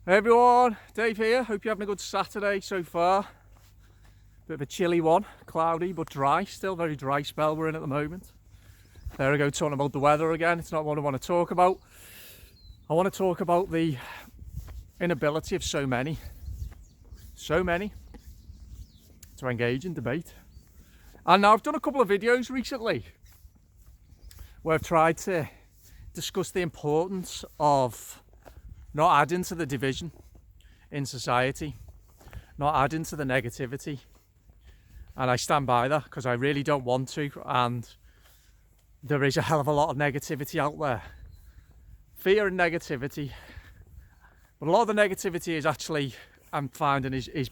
Hey everyone, Dave here. Hope you're having a good Saturday so far. Bit of a chilly one, cloudy but dry. Still very dry spell we're in at the moment. There I go, talking about the weather again. It's not what I want to talk about. I want to talk about the inability of so many to engage in debate. And now I've done a couple of videos recently where I've tried to discuss the importance of not adding to the division in society, not adding to the negativity. And I stand by that because I really don't want to. And there is a hell of a lot of negativity out there. Fear and negativity. But a lot of the negativity is actually, I'm finding, is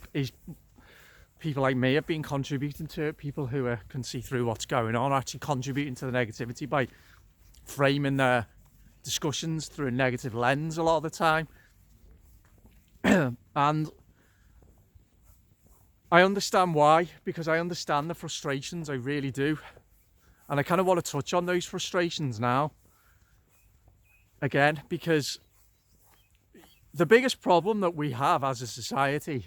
people like me have been contributing to it. People who can see through what's going on are actually contributing to the negativity by framing their discussions through a negative lens a lot of the time. And I understand why, because I understand the frustrations, I really do. And I kind of want to touch on those frustrations now again, because the biggest problem that we have as a society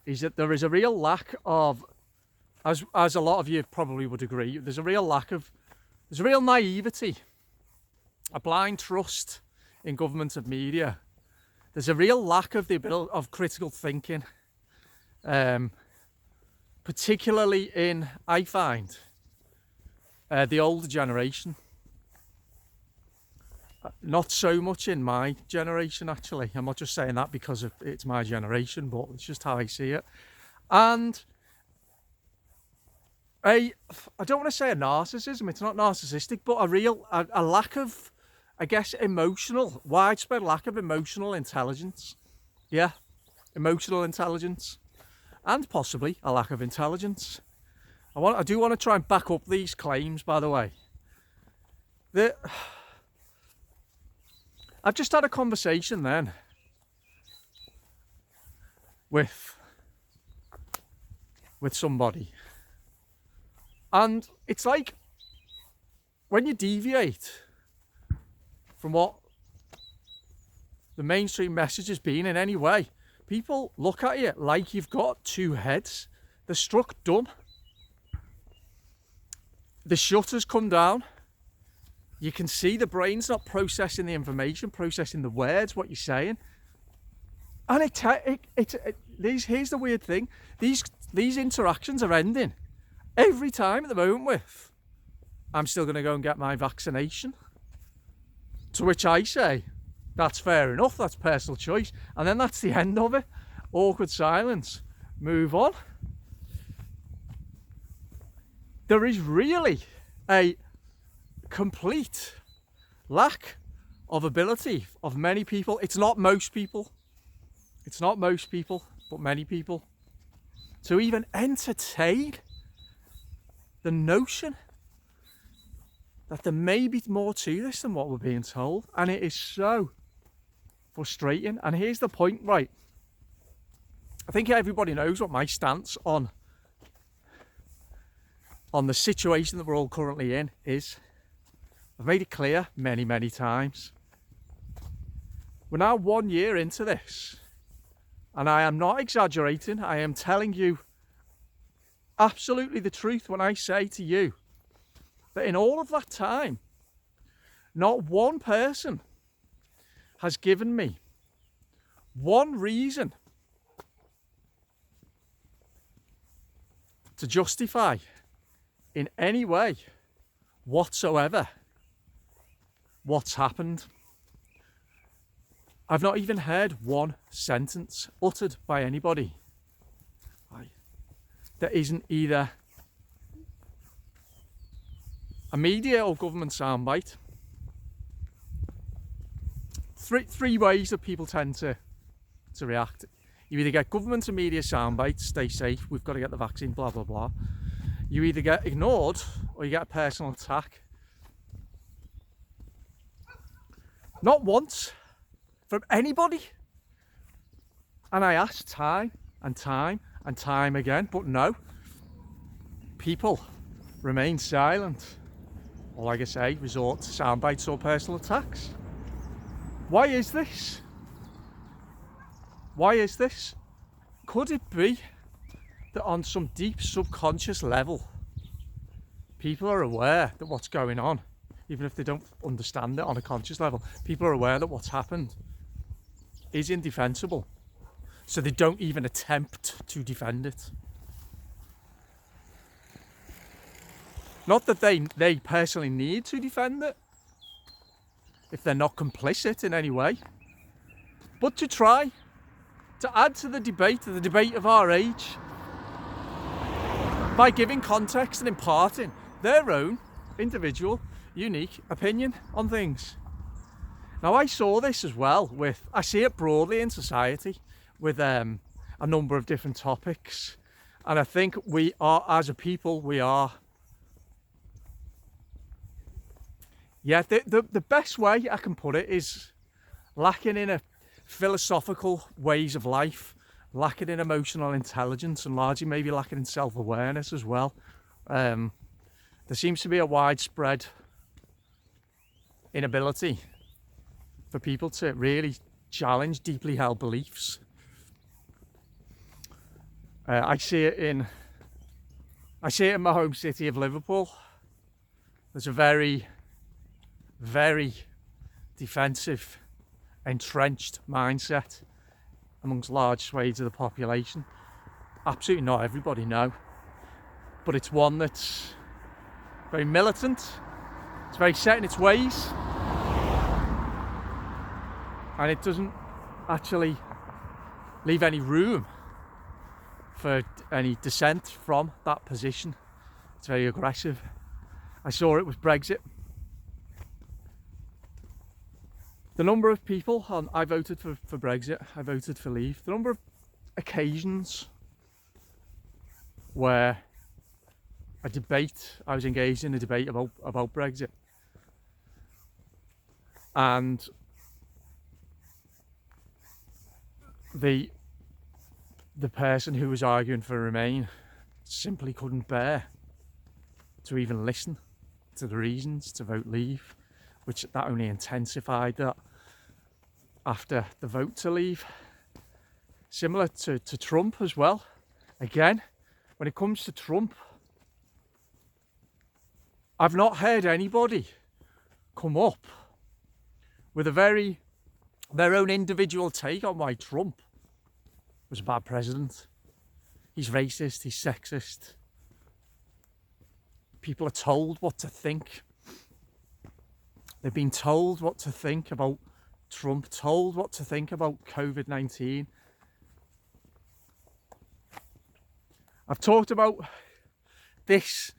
is that there is a real lack of, as a lot of you probably would agree, there's a real naivety, a blind trust in government and media. There's a real lack of the ability of critical thinking, particularly in, I find, the older generation. Not so much in my generation, actually. I'm not just saying that because it's my generation, but it's just how I see it. And I don't want to say a narcissism, it's not narcissistic, but a lack of, I guess, widespread lack of emotional intelligence. Yeah, emotional intelligence. And possibly a lack of intelligence. I do want to try and back up these claims, by the way. I've just had a conversation then with somebody. And it's like, when you deviate from what the mainstream message has been in any way, people look at you like you've got two heads. They're struck dumb. The shutter's come down. You can see the brain's not processing the information, processing the words, what you're saying. And here's the weird thing. These interactions are ending every time at the moment with, I'm still going to go and get my vaccination. To which I say, that's fair enough, that's personal choice. And then that's the end of it. Awkward silence. Move on. There is really a complete lack of ability of many people. It's not most people, but many people, to even entertain the notion that there may be more to this than what we're being told. And it is so frustrating. And here's the point, right? I think everybody knows what my stance on the situation that we're all currently in is. I've made it clear many, many times. We're now 1 year into this, and I am not exaggerating. I am telling you absolutely the truth when I say to you that in all of that time, not one person has given me one reason to justify in any way whatsoever what's happened. I've not even heard one sentence uttered by anybody that isn't either a media or government soundbite. Three ways that people tend to react. You either get government and media soundbites, stay safe, we've got to get the vaccine, blah, blah, blah. You either get ignored or you get a personal attack. Not once from anybody. And I asked time and time and time again, but no. People remain silent. Or like I say, resort to sound bites or personal attacks. Why is this? Why is this? Could it be that on some deep subconscious level, people are aware that what's going on, even if they don't understand it on a conscious level, people are aware that what's happened is indefensible, so they don't even attempt to defend it. Not that they personally need to defend it, if they're not complicit in any way, but to try to add to the debate of our age, by giving context and imparting their own individual, unique opinion on things. Now, I saw this as well I see it broadly in society with a number of different topics, and I think we are, as a people, the best way I can put it is lacking in a philosophical ways of life, lacking in emotional intelligence, and largely maybe lacking in self-awareness as well. There seems to be a widespread inability for people to really challenge deeply held beliefs. I see it in my home city of Liverpool. There's a very, very defensive, entrenched mindset amongst large swathes of the population. Absolutely not everybody, no, but it's one that's very militant, it's very set in its ways, and it doesn't actually leave any room for any dissent from that position. It's very aggressive. I saw it with Brexit. The number of people I voted for Brexit, I voted for Leave. The number of occasions where I was engaged in a debate about Brexit, and the person who was arguing for Remain simply couldn't bear to even listen to the reasons to vote Leave, which that only intensified that after the vote to leave. Similar to Trump as well. Again, when it comes to Trump, I've not heard anybody come up with their own individual take on why Trump was a bad president. He's racist, he's sexist. People are told what to think. They've been told what to think about Trump, told what to think about COVID-19. I've talked about this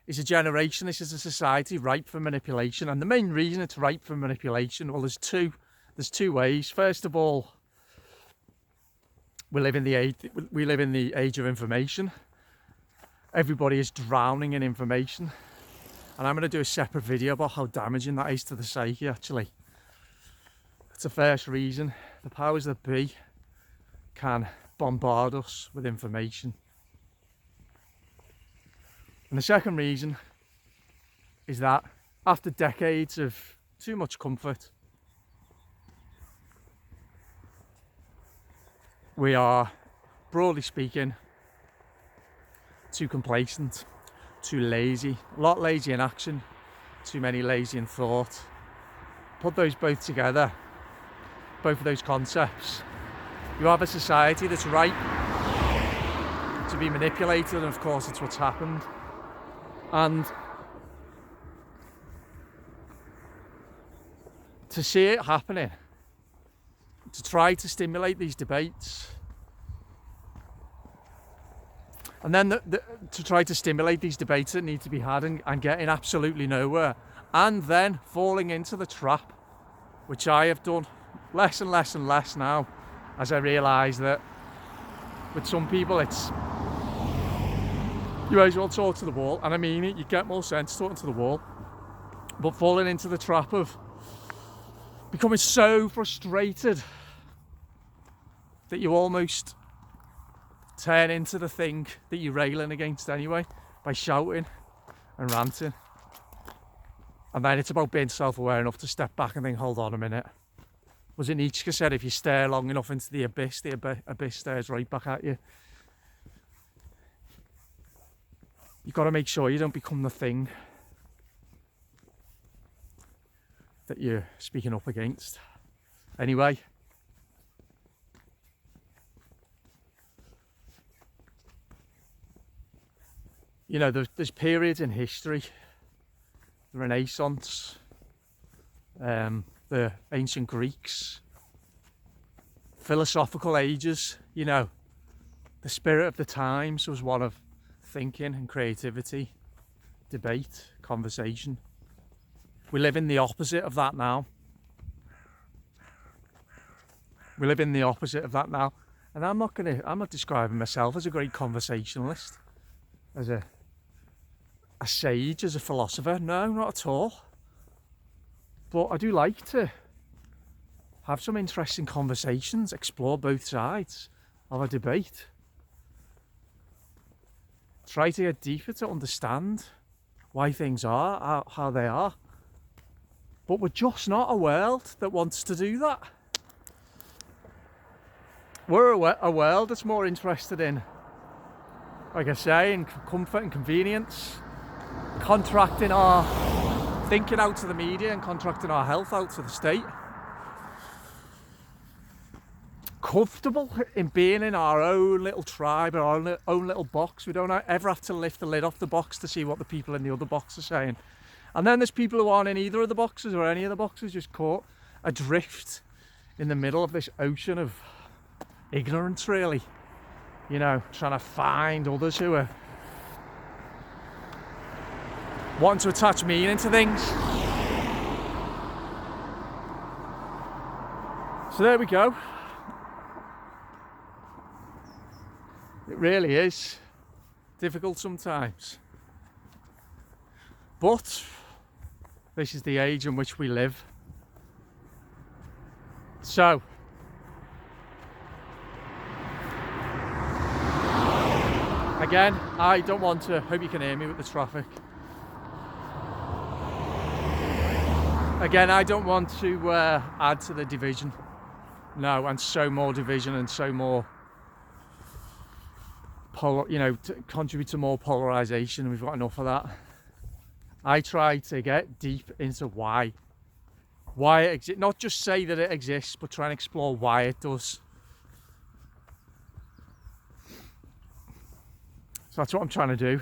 is a generation, this is a society ripe for manipulation, and the main reason it's ripe for manipulation, well, there's two ways. First of all, we live in the age of information. Everybody is drowning in information, and I'm going to do a separate video about how damaging that is to the psyche. Actually, that's the first reason. The powers that be can bombard us with information. And the second reason is that after decades of too much comfort, we are, broadly speaking, too complacent, too lazy, a lot lazy in action, too many lazy in thought. Put those both together, both of those concepts, you have a society that's ripe to be manipulated, and of course it's what's happened. And to see it happening, to try to stimulate these debates, and then to try to stimulate these debates that need to be had and getting absolutely nowhere, and then falling into the trap, which I have done less and less and less now, as I realise that with some people it's you may as well talk to the wall, and I mean it, you get more sense talking to the wall, but falling into the trap of becoming so frustrated that you almost turn into the thing that you're railing against anyway, by shouting and ranting. And then it's about being self-aware enough to step back and think, hold on a minute, Was it Nietzsche said, if you stare long enough into the abyss stares right back at you? You've got to make sure you don't become the thing that you're speaking up against. Anyway, you know, there's periods in history, the Renaissance, the ancient Greeks, philosophical ages, you know, the spirit of the times was one of thinking and creativity, debate, conversation. We live in the opposite of that now. We live in the opposite of that now. And I'm not describing myself as a great conversationalist, as a sage, as a philosopher. No, not at all. But I do like to have some interesting conversations, explore both sides of a debate. Try to get deeper to understand why things are how they are. But we're just not a world that wants to do that. We're a world that's more interested in, like I say, in comfort and convenience, contracting our thinking out to the media and contracting our health out to the state. Comfortable in being in our own little tribe, our own little box. We don't ever have to lift the lid off the box to see what the people in the other box are saying. And then there's people who aren't in either of the boxes or any of the boxes, just caught adrift in the middle of this ocean of ignorance, really. You know, trying to find others who are wanting to attach meaning to things. So there we go. It really is difficult sometimes. But this is the age in which we live. So, again, I don't want to, hope you can hear me with the traffic. Again, I don't want to add to the division. No, and sow more division and sow more, contribute to more polarization. We've got enough of that. I try to get deep into why it exists. Not just say that it exists, but try and explore why it does. So that's what I'm trying to do.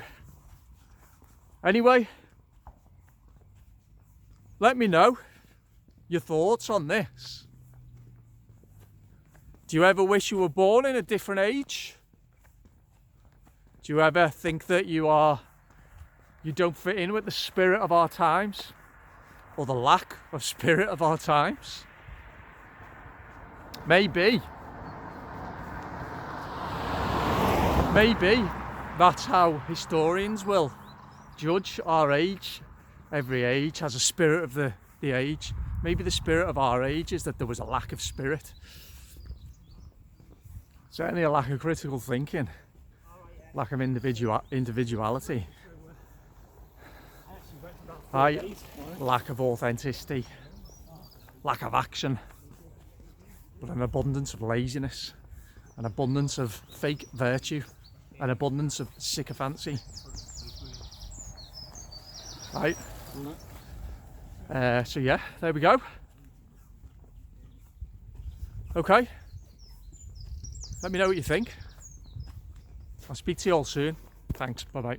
Anyway, let me know your thoughts on this. Do you ever wish you were born in a different age? Do you ever think that you don't fit in with the spirit of our times, or the lack of spirit of our times? Maybe that's how historians will judge our age. Every age has a spirit of the age. Maybe the spirit of our age is that there was a lack of spirit. Certainly a lack of critical thinking, lack of individuality. Lack of authenticity, lack of action, but an abundance of laziness, an abundance of fake virtue, an abundance of sycophancy. Right. So yeah, there we go. Okay. Let me know what you think. I'll speak to you all soon. Thanks. Bye bye.